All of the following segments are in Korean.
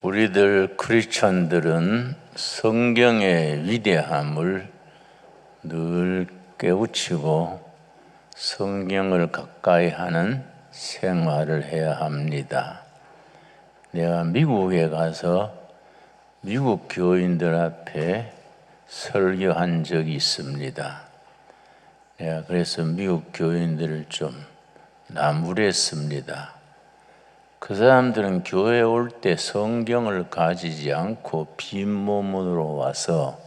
우리들 크리스천들은 성경의 위대함을 늘 깨우치고 성경을 가까이 하는 생활을 해야 합니다. 내가 미국에 가서 미국 교인들 앞에 설교한 적이 있습니다. 내가 그래서 미국 교인들을 좀 나무랬습니다. 그 사람들은 교회에 올 때 성경을 가지지 않고 빈몸으로 와서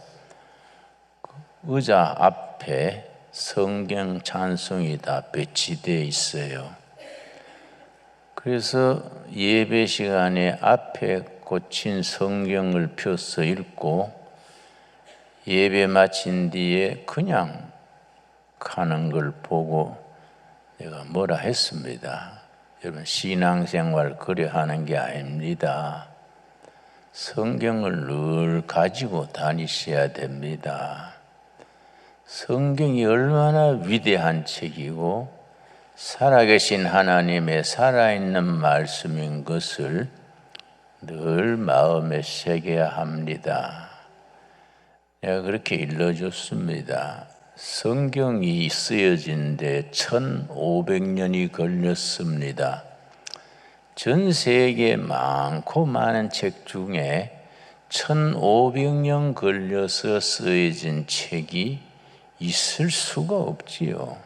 의자 앞에 성경 찬송이 다 배치되어 있어요. 그래서 예배 시간에 앞에 꽂힌 성경을 펴서 읽고 예배 마친 뒤에 그냥 가는 걸 보고 내가 뭐라 했습니다. 여러분, 신앙생활 그래 하는 게 아닙니다. 성경을 늘 가지고 다니셔야 됩니다. 성경이 얼마나 위대한 책이고 살아계신 하나님의 살아있는 말씀인 것을 늘 마음에 새겨야 합니다. 내가 그렇게 일러줬습니다. 성경이 쓰여진 데 1500년이 걸렸습니다. 전 세계 많고 많은 책 중에 1500년 걸려서 쓰여진 책이 있을 수가 없지요.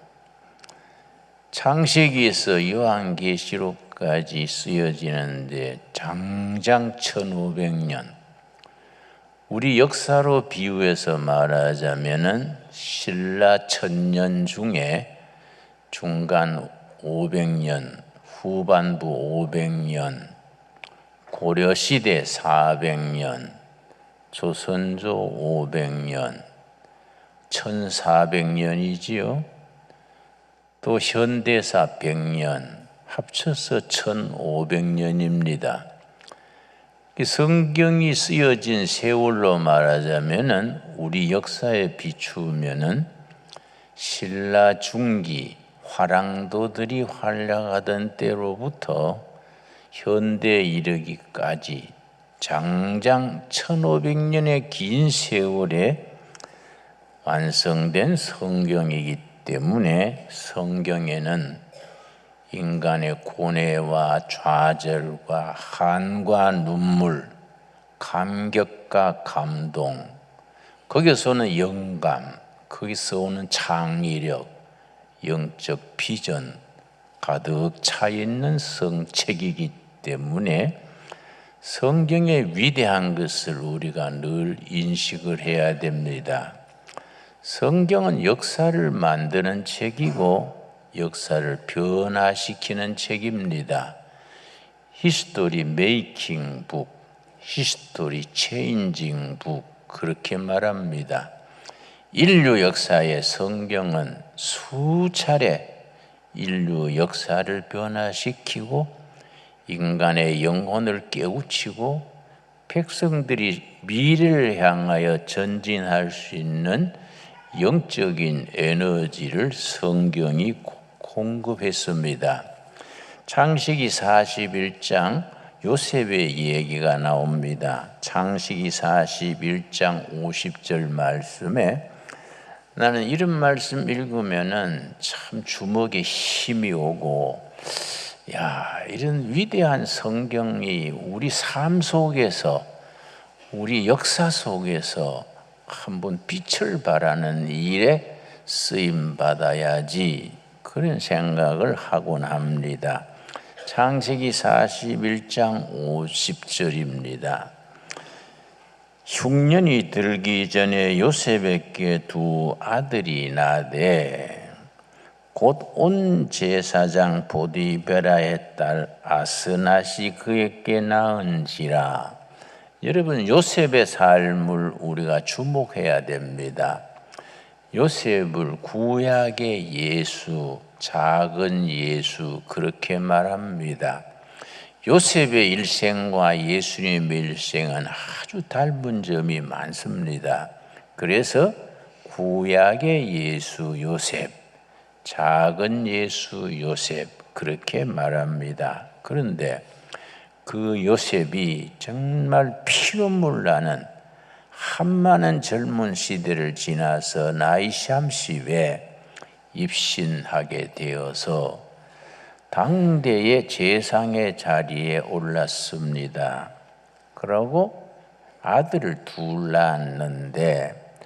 창세기에서 요한계시록까지 쓰여지는데 장장 1500년. 우리 역사로 비유해서 말하자면은 신라 1000년 중에 중간 500년, 후반부 500년, 고려시대 400년, 조선조 500년, 1400년이지요. 또 현대사 100년, 합쳐서 1500년입니다. 성경이 쓰여진 세월로 말하자면은 우리 역사에 비추면은 신라 중기 화랑도들이 활약하던 때로부터 현대에 이르기까지 장장 1500년의 긴 세월에 완성된 성경이기 때문에 성경에는 인간의 고뇌와 좌절과 한과 눈물, 감격과 감동, 거기서 오는 영감, 거기서 오는 창의력, 영적 비전 가득 차 있는 성책이기 때문에 성경의 위대한 것을 우리가 늘 인식을 해야 됩니다. 성경은 역사를 만드는 책이고 역사를 변화시키는 책입니다. 히스토리 메이킹 북, 히스토리 체인징 북 그렇게 말합니다. 인류 역사의 성경은 수차례 인류 역사를 변화시키고 인간의 영혼을 깨우치고 백성들이 미래를 향하여 전진할 수 있는 영적인 에너지를 성경이 공급했습니다. 창세기 41장 요셉의 얘기가 나옵니다. 창세기 41장 50절 말씀에 나는 이런 말씀 읽으면은 참 주먹에 힘이 오고 이런 위대한 성경이 우리 삶 속에서 우리 역사 속에서 한번 빛을 발하는 일에 쓰임 받아야지 그런 생각을 하곤 합니다. 창세기 41장 50절입니다. 흉년이 들기 전에 요셉에게 두 아들이 나되 곧 온 제사장 보디베라의 딸 아스낫이 그에게 낳은지라. 여러분, 요셉의 삶을 우리가 주목해야 됩니다. 요셉을 구약의 예수, 작은 예수 그렇게 말합니다. 요셉의 일생과 예수님의 일생은 아주 닮은 점이 많습니다. 그래서 구약의 예수 요셉, 작은 예수 요셉 그렇게 말합니다. 그런데 그 요셉이 정말 피눈물 나는 한많은 젊은 시대를 지나서 나이 30에 입신하게 되어서 당대의 제상의 자리에 올랐습니다. 그러고 아들을 둘 낳았는데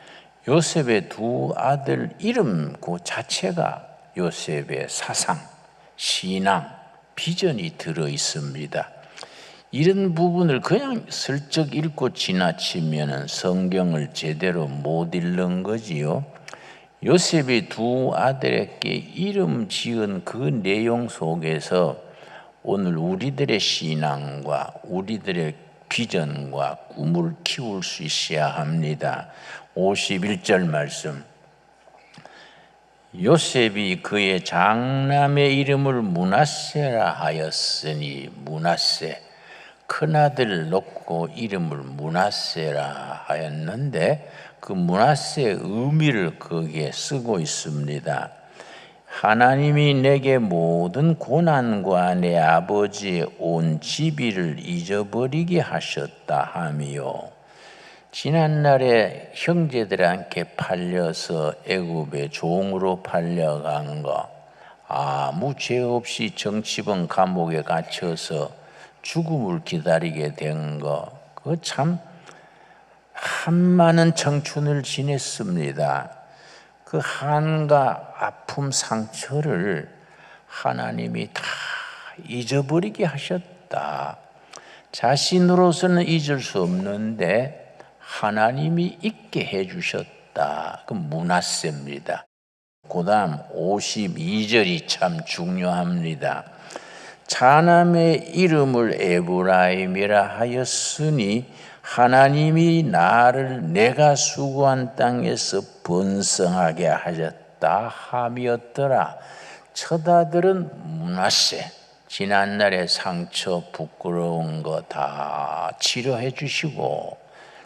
요셉의 두 아들 이름 그 자체가 요셉의 사상, 신앙, 비전이 들어 있습니다. 이런 부분을 그냥 슬쩍 읽고 지나치면 성경을 제대로 못 읽는 거지요. 요셉이 두 아들에게 이름 지은 그 내용 속에서 오늘 우리들의 신앙과 우리들의 비전과 꿈을 키울 수 있어야 합니다. 51절 말씀. 요셉이 그의 장남의 이름을 므낫세라 하였으니, 므낫세, 큰아들 놓고 이름을 므낫세라 하였는데 그 므낫세의 의미를 거기에 쓰고 있습니다. 하나님이 내게 모든 고난과 내 아버지의 온 지비를 잊어버리게 하셨다 하미요. 지난날에 형제들한테 팔려서 애굽의 종으로 팔려간 거, 아무 죄 없이 정치범 감옥에 갇혀서 죽음을 기다리게 된 거, 그거 참 한많은 청춘을 지냈습니다. 그 한과 아픔 상처를 하나님이 다 잊어버리게 하셨다. 자신으로서는 잊을 수 없는데 하나님이 잊게 해주셨다. 그 므낫세입니다. 그 다음 52절이 참 중요합니다. 차남의 이름을 에브라임이라 하였으니 하나님이 나를 내가 수고한 땅에서 번성하게 하셨다 함이었더라. 첫 아들은 므낫세, 지난날의 상처 부끄러운 거 다 치료해 주시고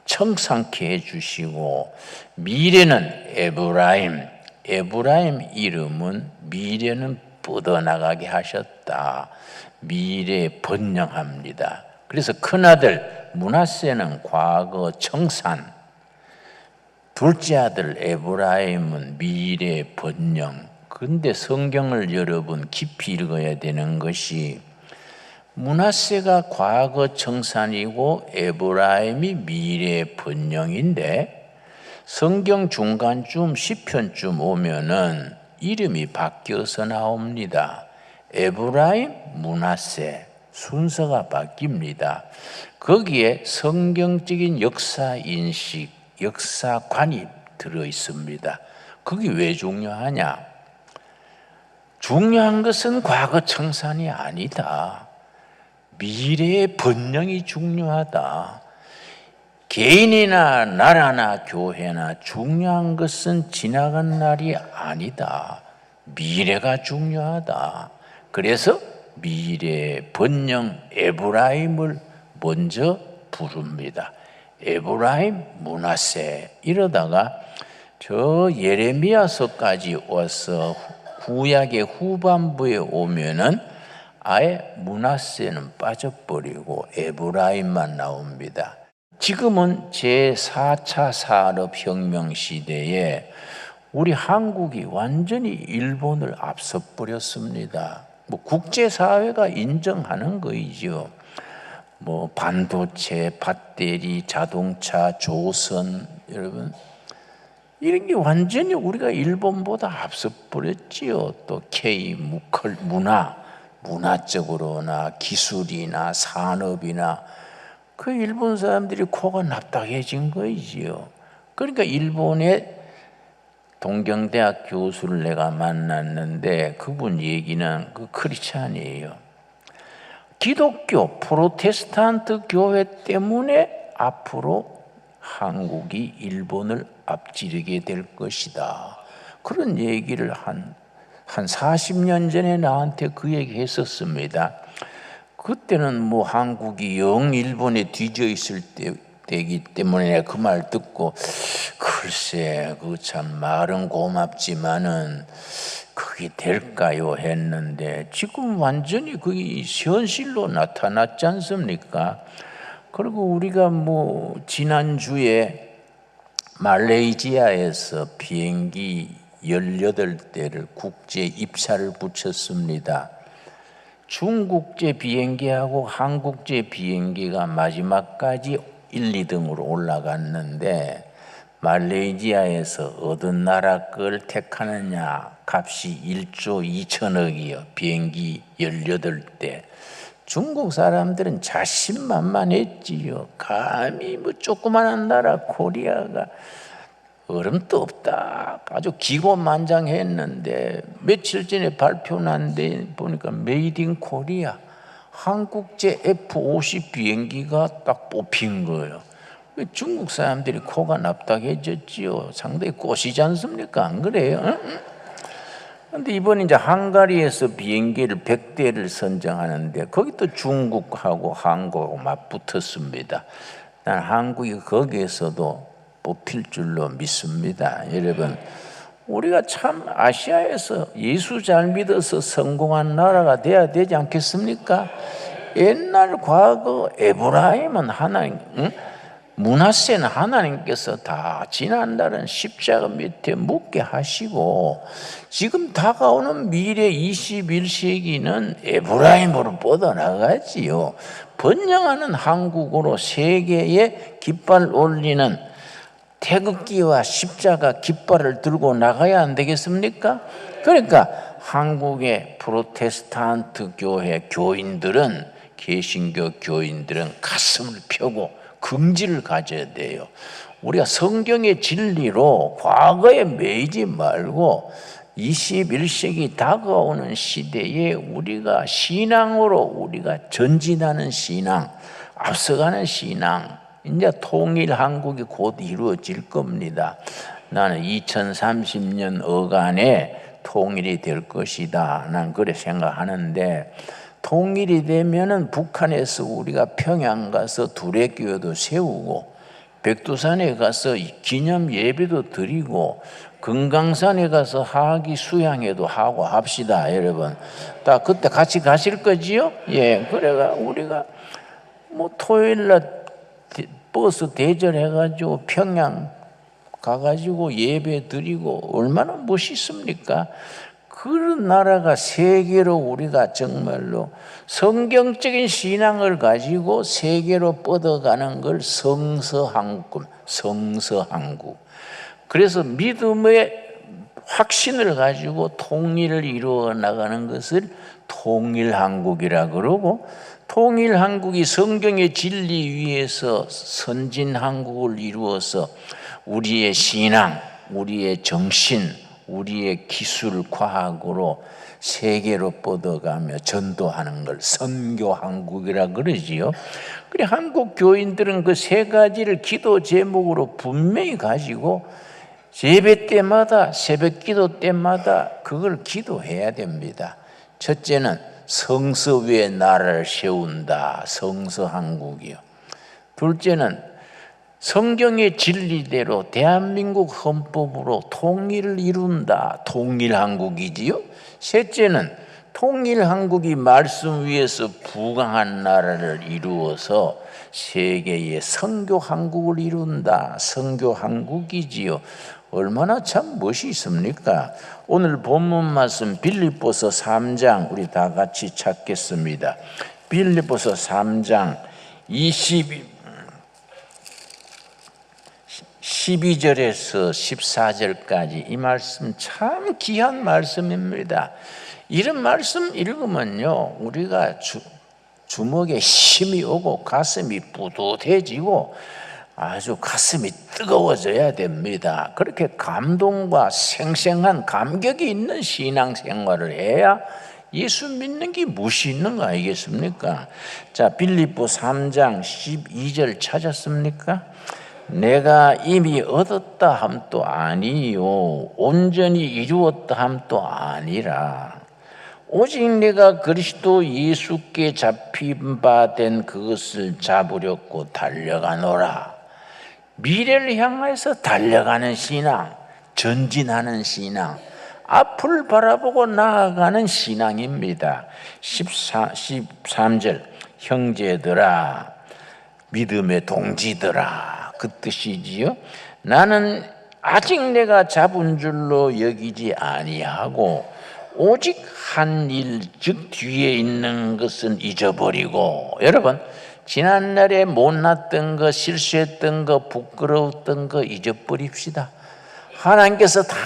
청산케 해 주시고, 미래는 에브라임, 에브라임 이름은 미래는 뻗어나가게 하셨다. 미래에 번영합니다. 그래서 큰아들 므낫세는 과거 청산, 둘째 아들 에브라임은 미래 번영. 그런데 성경을 여러분 깊이 읽어야 되는 것이 므낫세가 과거 청산이고 에브라임이 미래 번영인데 성경 중간쯤 시편쯤 오면은 이름이 바뀌어서 나옵니다. 에브라임, 므낫세 순서가 바뀝니다. 거기에 성경적인 역사 인식, 역사관이 들어 있습니다. 그게 왜 중요하냐? 중요한 것은 과거 청산이 아니다. 미래의 번영이 중요하다. 개인이나 나라나 교회나 중요한 것은 지나간 날이 아니다. 미래가 중요하다. 그래서 미래의 번영 에브라임을 먼저 부릅니다. 에브라임, 므낫세. 이러다가 저 예레미야서까지 와서 구약의 후반부에 오면은 아예 므낫세는 빠져버리고 에브라임만 나옵니다. 지금은 제4차 산업혁명 시대에 우리 한국이 완전히 일본을 앞서버렸습니다. 뭐 국제사회가 인정하는 거이죠. 뭐 반도체, 배터리, 자동차, 조선, 여러분 이런 게 완전히 우리가 일본보다 앞서버렸지요. 또 K 문화적으로나 기술이나 산업이나 그 일본 사람들이 코가 납작해진 거이지요. 그러니까 일본의 동경대학 교수를 내가 만났는데 그분 얘기는 그 크리스찬이에요. 기독교 프로테스탄트 교회 때문에 앞으로 한국이 일본을 앞지르게 될 것이다. 그런 얘기를 한 40년 전에 나한테 그 얘기 했었습니다. 그때는 뭐 한국이 영 일본에 뒤져 있을 때 되기 때문에 그 말 듣고 글쎄 그 참 말은 고맙지만은 그게 될까요 했는데 지금 완전히 그게 현실로 나타났지 않습니까? 그리고 우리가 뭐 지난주에 말레이시아에서 비행기 18대를 국제 입사를 붙였습니다. 중국제 비행기하고 한국제 비행기가 마지막까지 1, 2등으로 올라갔는데 말레이시아에서 어떤 나라 걸 택하느냐 값이 1조 2천억이요. 비행기 18대. 중국 사람들은 자신만만했지요. 감히 뭐 조그마한 나라 코리아가 얼음도 없다. 아주 기고만장했는데 며칠 전에 발표 난 데 보니까 메이드 인 코리아 한국제 F-50 비행기가 딱 뽑힌 거예요. 중국 사람들이 코가 납작해졌지요. 상당히 꼬시지 않습니까? 안 그래요? 그런데 이번에 이제 헝가리에서 비행기를 100대를 선정하는데 거기 또 중국하고 한국하고 맞붙었습니다. 난 한국이 거기에서도 뽑힐 줄로 믿습니다. 여러분, 우리가 참 아시아에서 예수 잘 믿어서 성공한 나라가 돼야 되지 않겠습니까? 옛날 과거 에브라임은 하나님, 므낫세는 하나님께서 다 지난날은 십자가 밑에 묻게 하시고 지금 다가오는 미래 21세기는 에브라임으로 뻗어나가지요. 번영하는 한국으로 세계에 깃발 올리는 태극기와 십자가 깃발을 들고 나가야 안 되겠습니까? 그러니까 한국의 프로테스탄트 교회 교인들은, 개신교 교인들은 가슴을 펴고 긍지를 가져야 돼요. 우리가 성경의 진리로 과거에 매이지 말고 21세기 다가오는 시대에 우리가 신앙으로 우리가 전진하는 신앙, 앞서가는 신앙, 이제 통일 한국이 곧 이루어질 겁니다. 나는 2030년 어간에 통일이 될 것이다. 난 그렇게 생각하는데 통일이 되면은 북한에서 우리가 평양 가서 두레교회도 세우고 백두산에 가서 기념 예배도 드리고 금강산에 가서 하기 수양회도 하고 합시다, 여러분. 다 그때 같이 가실 거지요? 예, 그래가 우리가 뭐 토요일날 버스 대절해가지고 평양 가가지고 예배 드리고 얼마나 멋있습니까? 그런 나라가 세계로 우리가 정말로 성경적인 신앙을 가지고 세계로 뻗어가는 걸 성서한국. 그래서 믿음의 확신을 가지고 통일을 이루어 나가는 것을 통일한국이라 그러고, 통일한국이 성경의 진리 위에서 선진한국을 이루어서 우리의 신앙, 우리의 정신, 우리의 기술, 과학으로 세계로 뻗어가며 전도하는 걸 선교한국이라 그러지요. 그래, 한국 교인들은 그 세 가지를 기도 제목으로 분명히 가지고 예배 때마다, 새벽 기도 때마다 그걸 기도해야 됩니다. 첫째는 성서 위에 나라를 세운다, 성서한국이요. 둘째는 성경의 진리대로 대한민국 헌법으로 통일을 이룬다, 통일한국이지요. 셋째는 통일한국이 말씀 위에서 부강한 나라를 이루어서 세계의 선교한국을 이룬다, 선교한국이지요. 얼마나 참 멋있습니까? 오늘 본문 말씀 빌립보서 3장 우리 다 같이 찾겠습니다. 빌립보서 3장 12절에서 14절까지 이 말씀 참 귀한 말씀입니다. 이런 말씀 읽으면요, 우리가 주먹에 힘이 오고 가슴이 뿌듯해지고 아주 가슴이 뜨거워져야 됩니다. 그렇게 감동과 생생한 감격이 있는 신앙생활을 해야 예수 믿는 게 무엇이 있는 거 아니겠습니까? 자, 빌립보 3장 12절 찾았습니까? 내가 이미 얻었다 함도 아니요 온전히 이루었다 함도 아니라 오직 내가 그리스도 예수께 잡힌 바 된 그것을 잡으려고 달려가노라. 미래를 향해서 달려가는 신앙, 전진하는 신앙, 앞을 바라보고 나아가는 신앙입니다. 13절 형제들아, 믿음의 동지들아, 그 뜻이지요. 나는 아직 내가 잡은 줄로 여기지 아니하고 오직 한 일, 즉 뒤에 있는 것은 잊어버리고. 여러분, 지난날에 못났던 거, 실수했던 거, 부끄러웠던 거 잊어버립시다. 하나님께서 다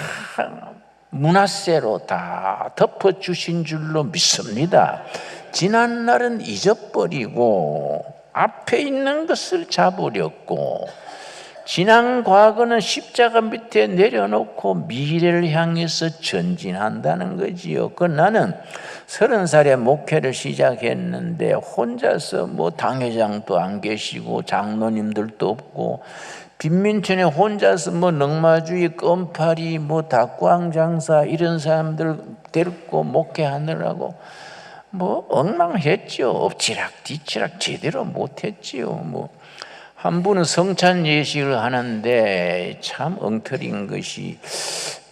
문화세로 다 덮어주신 줄로 믿습니다. 지난날은 잊어버리고 앞에 있는 것을 잡으려고, 지난 과거는 십자가 밑에 내려놓고 미래를 향해서 전진한다는 거지요. 나는 30살에 목회를 시작했는데 혼자서 뭐 당회장도 안 계시고 장로님들도 없고 빈민촌에 혼자서 뭐 넉마주의, 껌파리, 뭐 닭광장사 이런 사람들 데리고 목회하느라고 뭐 엉망했죠. 엎치락 뒤치락 제대로 못했지요. 한 분은 성찬 예식을 하는데 참 엉터리인 것이,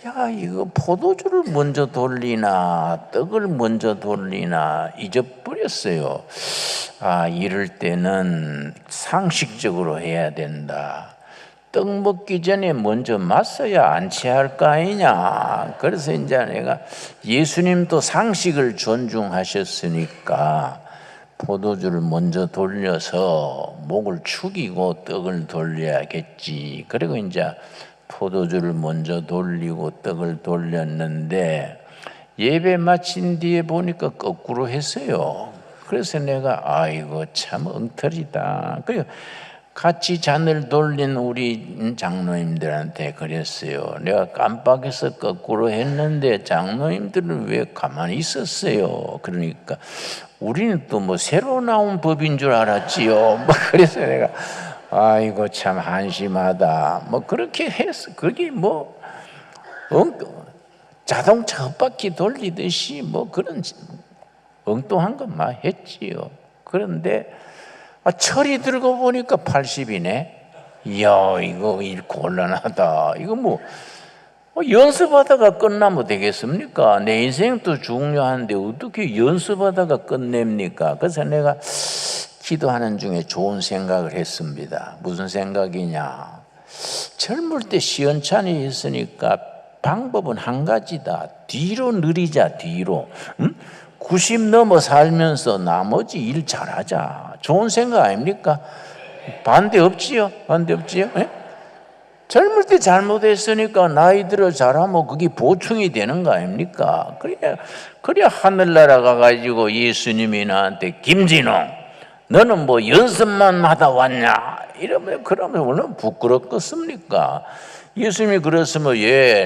야, 이거 포도주를 먼저 돌리나 떡을 먼저 돌리나 잊어버렸어요. 이럴 때는 상식적으로 해야 된다. 떡 먹기 전에 먼저 맞서야 안 취할 거 아니냐. 그래서 이제 내가, 예수님도 상식을 존중하셨으니까 포도주를 먼저 돌려서 목을 축이고 떡을 돌려야겠지. 그리고 이제 포도주를 먼저 돌리고 떡을 돌렸는데 예배 마친 뒤에 보니까 거꾸로 했어요. 그래서 내가 아이고 참 엉터리다. 그리고 같이 잔을 돌린 우리 장로님들한테 그랬어요. 내가 깜빡해서 거꾸로 했는데 장로님들은 왜 가만히 있었어요? 그러니까 우리는 또 뭐 새로 나온 법인 줄 알았지요. 그래서 내가 아이고 참 한심하다. 그렇게 했어. 그게 자동차 헛바퀴 돌리듯이 그런 엉뚱한 것만 했지요. 그런데 철이 들고 보니까 80이네. 이야, 이거 일 곤란하다. 이거 연습하다가 끝나면 되겠습니까? 내 인생도 중요한데 어떻게 연습하다가 끝냅니까? 그래서 내가 기도하는 중에 좋은 생각을 했습니다. 무슨 생각이냐? 젊을 때 시원찮이 했으니까 방법은 한 가지다. 뒤로 느리자, 뒤로. 90 넘어 살면서 나머지 일 잘하자. 좋은 생각 아닙니까? 반대 없지요? 반대 없지요? 예? 젊을 때 잘못했으니까 나이 들어 잘하면 그게 보충이 되는 거 아닙니까? 그래야 하늘나라 가가지고 예수님이 나한테 김진웅 너는 연습만 하다 왔냐? 그러면 얼마나 부끄럽겠습니까? 예수님이 그랬으면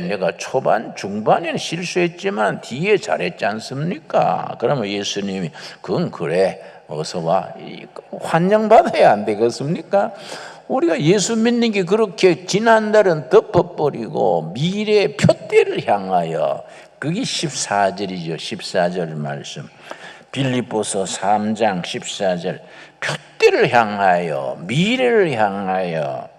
내가 초반 중반에는 실수했지만 뒤에 잘했지 않습니까? 그러면 예수님이 그건 그래 어서 와 환영받아야 안 되겠습니까? 우리가 예수 믿는 게 그렇게 지난날은 덮어버리고 미래의 표대를 향하여, 그게 14절이죠. 14절 말씀 빌립보서 3장 14절 표대를 향하여, 미래를 향하여,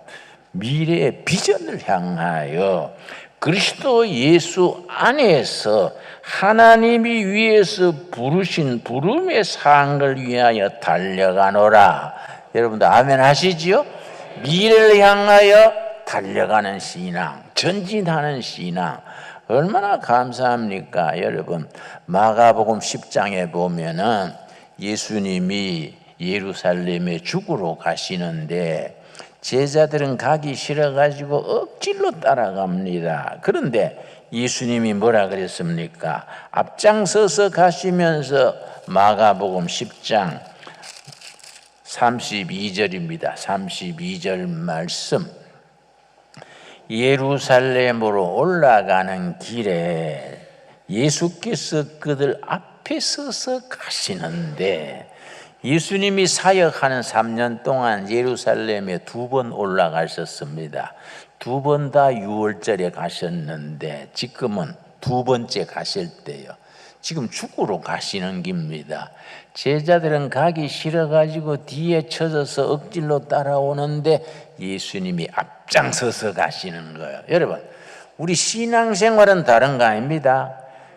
미래의 비전을 향하여 그리스도 예수 안에서 하나님이 위에서 부르신 부름의 상을 위하여 달려가노라. 여러분들 아멘 하시지요? 미래를 향하여 달려가는 신앙, 전진하는 신앙, 얼마나 감사합니까? 여러분, 마가복음 10장에 보면은 예수님이 예루살렘에 죽으러 가시는데 제자들은 가기 싫어가지고 억지로 따라갑니다. 그런데 예수님이 뭐라 그랬습니까? 앞장서서 가시면서 마가복음 10장 32절입니다. 32절 말씀. 예루살렘으로 올라가는 길에 예수께서 그들 앞에 서서 가시는데, 예수님이 사역하는 3년 동안 예루살렘에 2번 올라가셨습니다. 2번 다 6월절에 가셨는데 지금은 2번째 가실 때요. 지금 죽으러 가시는 길입니다. 제자들은 가기 싫어가지고 뒤에 쳐져서 억지로 따라오는데 예수님이 앞장서서 가시는 거예요. 여러분, 우리 신앙생활은 다른 거 아닙니다.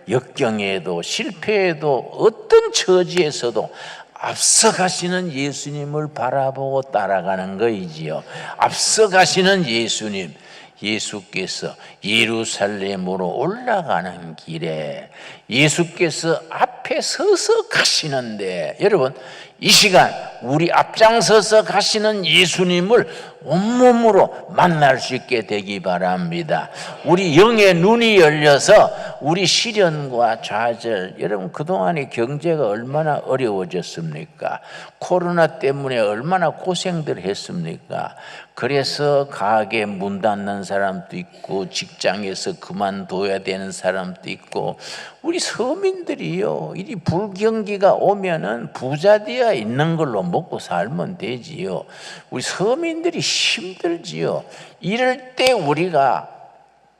역경에도 실패에도 어떤 처지에서도 앞서가시는 예수님을 바라보고 따라가는 거이지요. 앞서가시는 예수님, 예수께서 예루살렘으로 올라가는 길에 예수께서 앞에 서서 가시는데, 여러분, 이 시간 우리 앞장서서 가시는 예수님을 온몸으로 만날 수 있게 되기 바랍니다. 우리 영의 눈이 열려서 우리 시련과 좌절, 여러분 그동안의 경제가 얼마나 어려워졌습니까? 코로나 때문에 얼마나 고생들 했습니까? 그래서 가게 문 닫는 사람도 있고 직장에서 그만둬야 되는 사람도 있고, 우리 서민들이요, 이 불경기가 오면은 부자 되어 있는 걸로 먹고 살면 되지요. 우리 서민들이 힘들지요. 이럴 때 우리가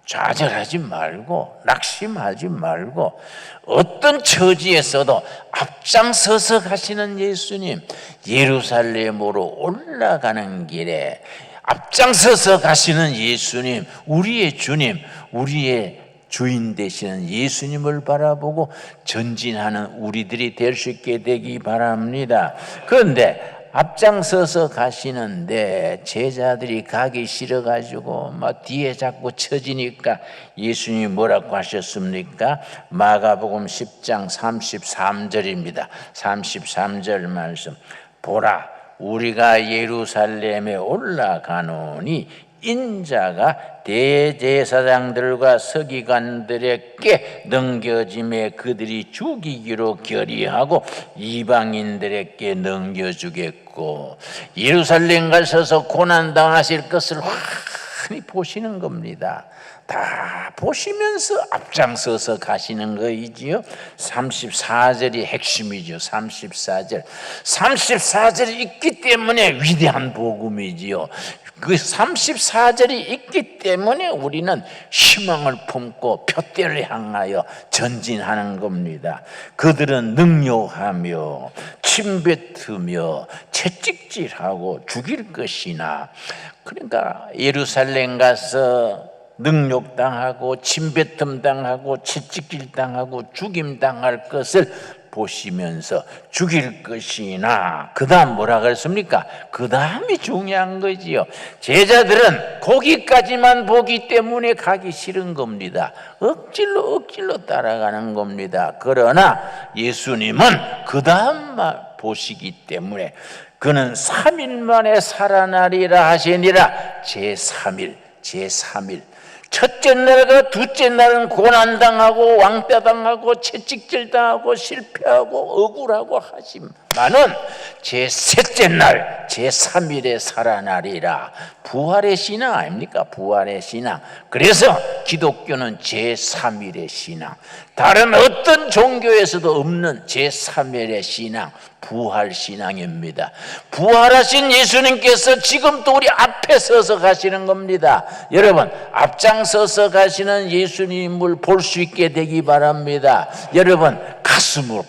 좌절하지 말고 낙심하지 말고 어떤 처지에서도 앞장서서 가시는 예수님, 예루살렘으로 올라가는 길에 앞장서서 가시는 예수님, 우리의 주님, 우리의 주인 되시는 예수님을 바라보고 전진하는 우리들이 될 수 있게 되기 바랍니다. 그런데 앞장서서 가시는데 제자들이 가기 싫어가지고 막 뒤에 자꾸 처지니까 예수님이 뭐라고 하셨습니까? 마가복음 10장 33절입니다. 33절 말씀. 보라, 우리가 예루살렘에 올라가노니 인자가 대제사장들과 서기관들에게 넘겨짐에 그들이 죽이기로 결의하고 이방인들에게 넘겨주겠고, 예루살렘 가셔서 고난당하실 것을 환히 보시는 겁니다. 다 보시면서 앞장서서 가시는 거이지요. 34절이 핵심이죠. 34절이 있기 때문에 위대한 복음이지요. 그 34절이 있기 때문에 우리는 희망을 품고 표대를 향하여 전진하는 겁니다. 그들은 능욕하며 침뱉으며 채찍질하고 죽일 것이나, 그러니까 예루살렘 가서 능욕당하고 침뱉음당하고 채찍질당하고 죽임당할 것을 보시면서 죽일 것이나, 그 다음 뭐라 그랬습니까? 그 다음이 중요한 거지요. 제자들은 거기까지만 보기 때문에 가기 싫은 겁니다. 억지로 따라가는 겁니다. 그러나 예수님은 그 다음만 보시기 때문에 그는 3일 만에 살아나리라 하시니라. 제3일 첫째 날과 둘째 날은 고난당하고 왕따당하고 채찍질당하고 실패하고 억울하고 하지만은 제3째 날 제3일에 살아나리라. 부활의 신앙 아닙니까? 부활의 신앙. 그래서 기독교는 제3일의 신앙, 다른 어떤 종교에서도 없는 제3일의 신앙, 부활 신앙입니다. 부활하신 예수님께서 지금도 우리 앞에 서서 가시는 겁니다. 여러분, 앞장서서 가시는 예수님을 볼 수 있게 되기 바랍니다. 여러분, 가슴으로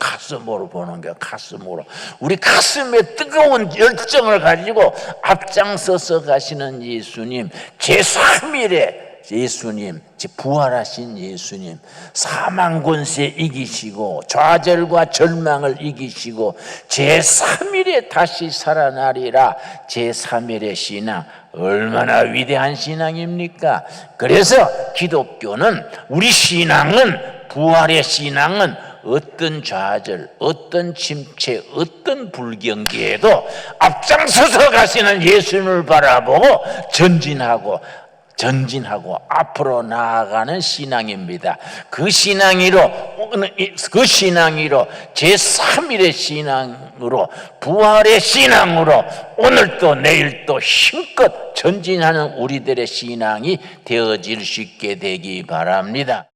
보는 거예요. 가슴으로. 우리 가슴에 뜨거운 열정을 가지고 앞장서서 가시는 예수님, 제3일에 예수님, 부활하신 예수님, 사망 권세 이기시고 좌절과 절망을 이기시고 제3일에 다시 살아나리라. 제3일의 신앙, 얼마나 위대한 신앙입니까? 그래서 기독교는, 우리 신앙은, 부활의 신앙은 어떤 좌절, 어떤 침체, 어떤 불경기에도 앞장서서 가시는 예수님을 바라보고 전진하고 앞으로 나아가는 신앙입니다. 그 신앙으로 제3일의 신앙으로, 부활의 신앙으로 오늘도 내일도 힘껏 전진하는 우리들의 신앙이 되어질 수 있게 되기 바랍니다.